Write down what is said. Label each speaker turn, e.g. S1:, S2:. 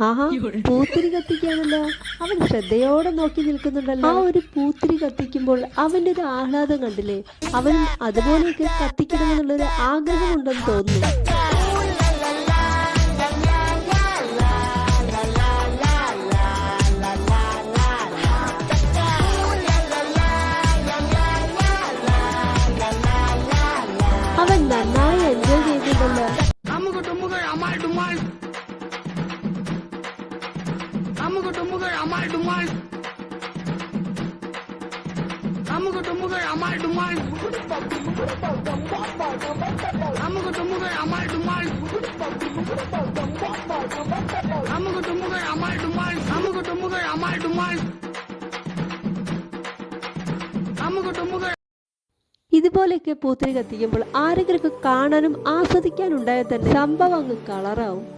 S1: ആഹാ, പൂത്തിരി കത്തിക്കാണല്ലോ. അവൻ ശ്രദ്ധയോടെ നോക്കി നിൽക്കുന്നുണ്ടല്ലോ. ആ ഒരു പൂത്തിരി കത്തിക്കുമ്പോൾ അവന്റെ ഒരു ആഹ്ലാദം കണ്ടില്ലേ? അവനും അതുപോലെയൊക്കെ കത്തിക്കണമെന്നുള്ളൊരു ആഗ്രഹമുണ്ടെന്ന് തോന്നുന്നു. അവൻ നന്നായി എൻജോയ് ചെയ്തിട്ടുണ്ടല്ലോ. ഇതുപോലെയൊക്കെ പൂത്തിരി കത്തിക്കുമ്പോൾ ആരെങ്കിലുമൊക്കെ കാണാനും ആസ്വദിക്കാനും ഉണ്ടായാൽ തന്നെ സംഭവം അങ്ങ് കളറാവും.